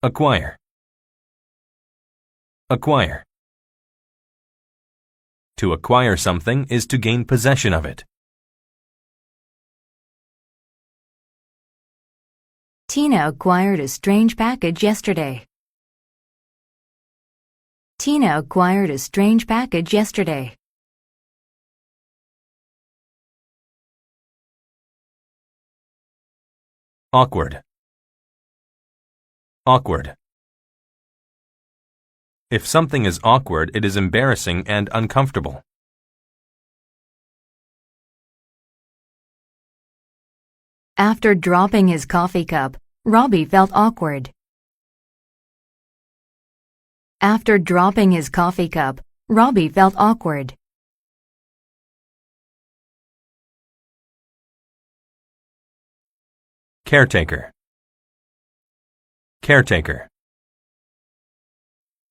Acquire. Acquire. To acquire something is to gain possession of it. Tina acquired a strange package yesterday. Tina acquired a strange package yesterday. Awkward. Awkward. If something is awkward, it is embarrassing and uncomfortable. After dropping his coffee cup, Robbie felt awkward. After dropping his coffee cup, Robbie felt awkward. Caretaker. Caretaker.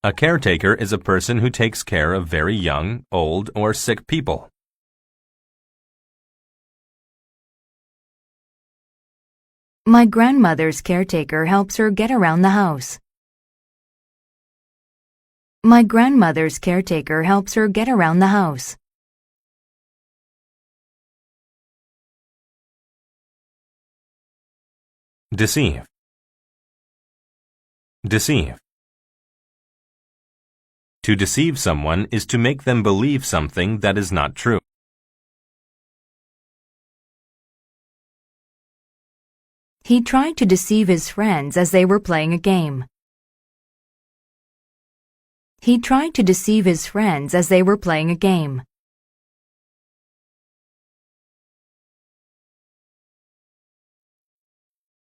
A caretaker is a person who takes care of very young, old, or sick people. My grandmother's caretaker helps her get around the house. My grandmother's caretaker helps her get around the house. Deceive. Deceive. To deceive someone is to make them believe something that is not true. He tried to deceive his friends as they were playing a game. He tried to deceive his friends as they were playing a game.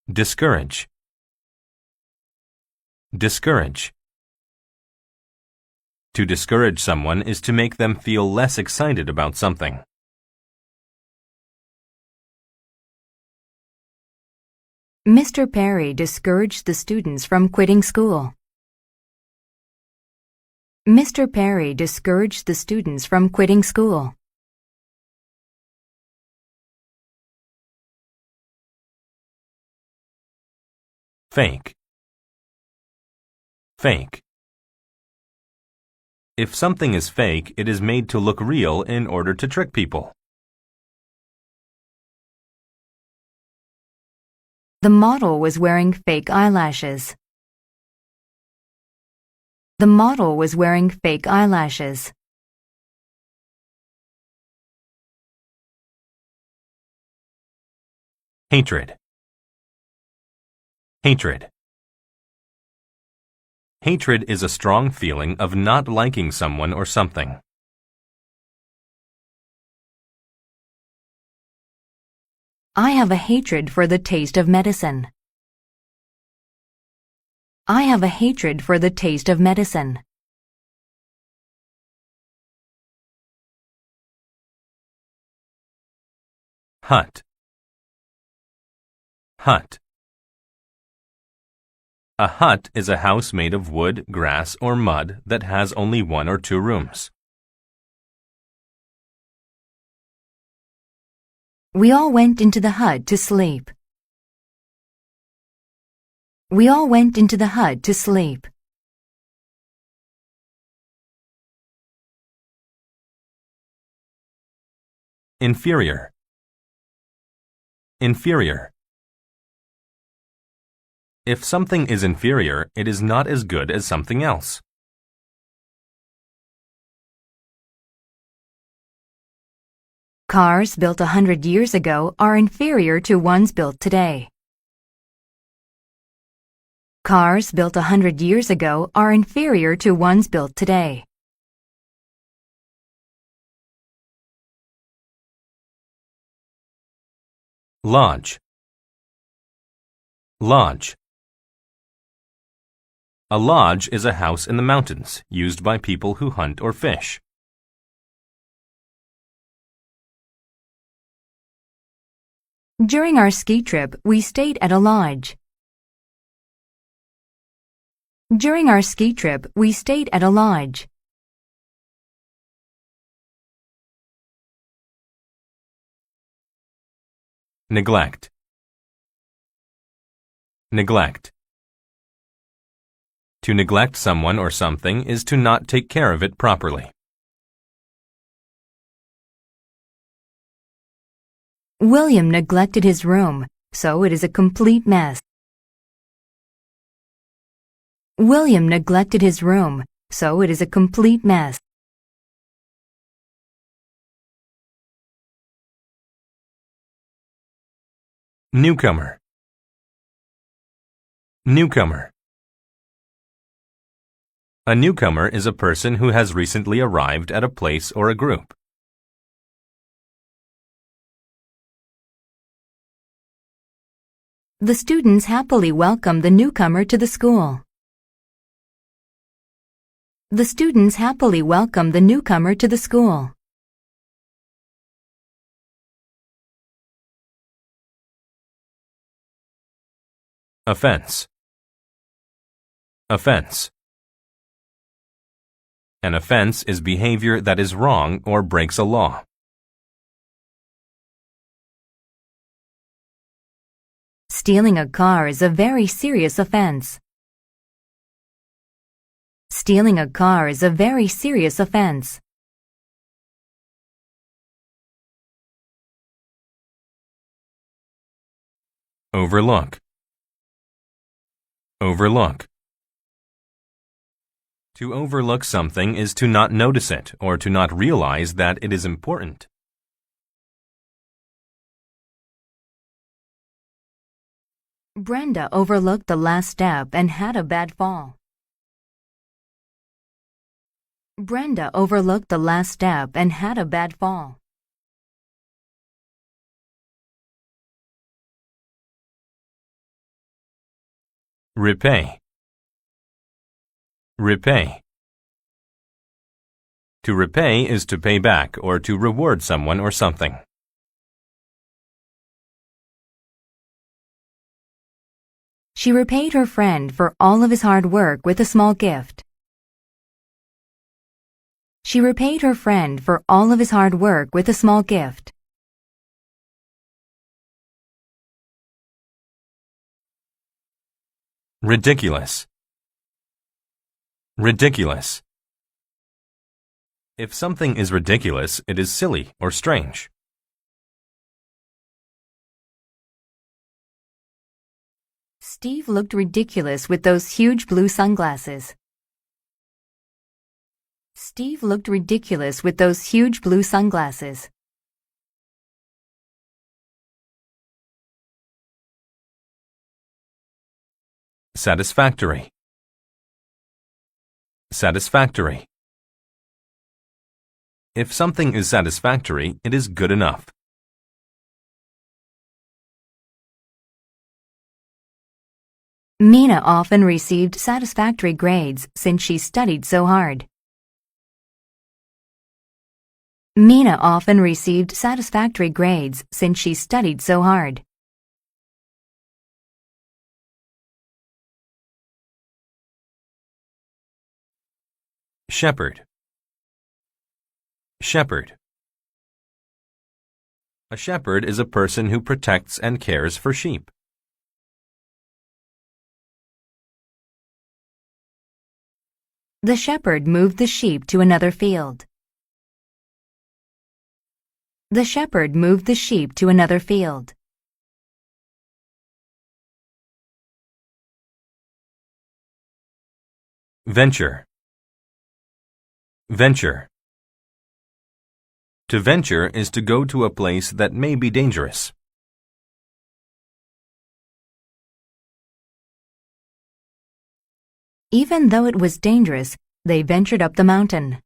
Discourage. Discourage. To discourage someone is to make them feel less excited about something. Mr. Perry discouraged the students from quitting school. Mr. Perry discouraged the students from quitting school. Fake. Fake. If something is fake, it is made to look real in order to trick people. The model was wearing fake eyelashes. The model was wearing fake eyelashes. Hatred. Hatred. Hatred is a strong feeling of not liking someone or something. I have a hatred for the taste of medicine. I have a hatred for the taste of medicine. Hut. Hut. A hut is a house made of wood, grass, or mud that has only 1 or 2 rooms. We all went into the hut to sleep. We all went into the hut to sleep. Inferior. Inferior. If something is inferior, it is not as good as something else. Cars built 100 years ago are inferior to ones built today. Cars built 100 years ago are inferior to ones built today. Lodge. Lodge. A lodge is a house in the mountains, used by people who hunt or fish. During our ski trip, we stayed at a lodge. During our ski trip, we stayed at a lodge. Neglect. Neglect. To neglect someone or something is to not take care of it properly. William neglected his room, so it is a complete mess. William neglected his room, so it is a complete mess. Newcomer. Newcomer. A newcomer is a person who has recently arrived at a place or a group. The students happily welcomed the newcomer to the school. The students happily welcomed the newcomer to the school. Offense. Offense. An offense is behavior that is wrong or breaks a law. Stealing a car is a very serious offense. Stealing a car is a very serious offense. Overlook. Overlook. To overlook something is to not notice it or to not realize that it is important. Brenda overlooked the last step and had a bad fall. Brenda overlooked the last step and had a bad fall. Repay. Repay. To repay is to pay back or to reward someone or something. She repaid her friend for all of his hard work with a small gift. She repaid her friend for all of his hard work with a small gift. Ridiculous. Ridiculous. If something is ridiculous, it is silly or strange. Steve looked ridiculous with those huge blue sunglasses. Steve looked ridiculous with those huge blue sunglasses. Satisfactory. Satisfactory. If something is satisfactory, it is good enough. Mina often received satisfactory grades since she studied so hard. Mina often received satisfactory grades since she studied so hard. Shepherd. Shepherd. A shepherd is a person who protects and cares for sheep. The shepherd moved the sheep to another field. The shepherd moved the sheep to another field. Venture. Venture. To venture is to go to a place that may be dangerous. Even though it was dangerous, they ventured up the mountain.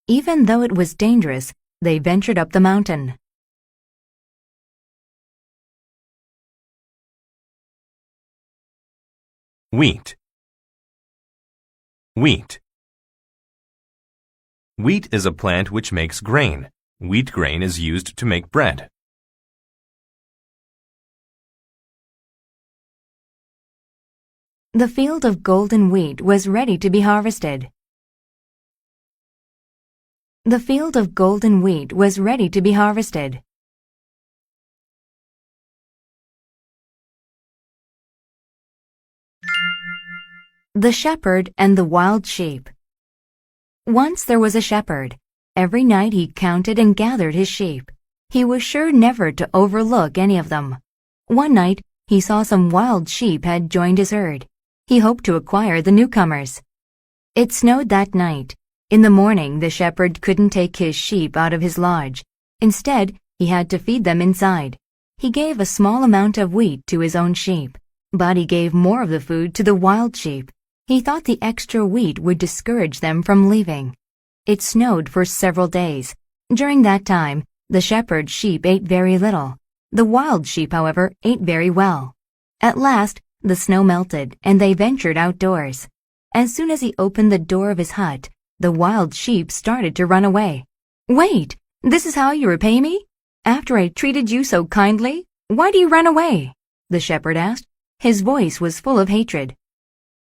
Even though it was dangerous, they ventured up the mountain. Wheat. Wheat. Wheat is a plant which makes grain. Wheat grain is used to make bread. The field of golden wheat was ready to be harvested. The field of golden wheat was ready to be harvested. The Shepherd and the Wild Sheep. Once there was a shepherd. Every night he counted and gathered his sheep. He was sure never to overlook any of them. One night, he saw some wild sheep had joined his herd. He hoped to acquire the newcomers. It snowed that night. In the morning, the shepherd couldn't take his sheep out of his lodge. Instead, he had to feed them inside. He gave a small amount of wheat to his own sheep, but he gave more of the food to the wild sheep. He thought the extra wheat would discourage them from leaving. It snowed for several days. During that time, the shepherd's sheep ate very little. The wild sheep, however, ate very well. At last, the snow melted, and they ventured outdoors. As soon as he opened the door of his hut, the wild sheep started to run away. "Wait! This is how you repay me? After I treated you so kindly, why do you run away?" the shepherd asked. His voice was full of hatred.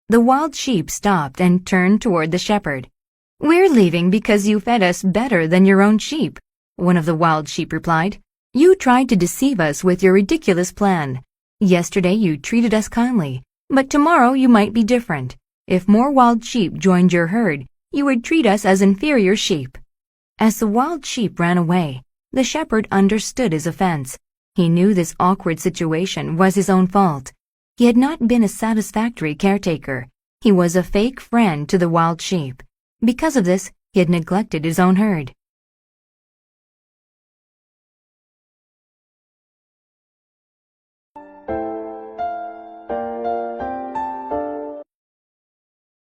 The wild sheep stopped and turned toward the shepherd. "We're leaving because you fed us better than your own sheep," one of the wild sheep replied. "You tried to deceive us with your ridiculous plan. Yesterday you treated us kindly, but tomorrow you might be different. If more wild sheep joined your herd, you would treat us as inferior sheep." As the wild sheep ran away, the shepherd understood his offense. He knew this awkward situation was his own fault. He had not been a satisfactory caretaker. He was a fake friend to the wild sheep. Because of this, he had neglected his own herd.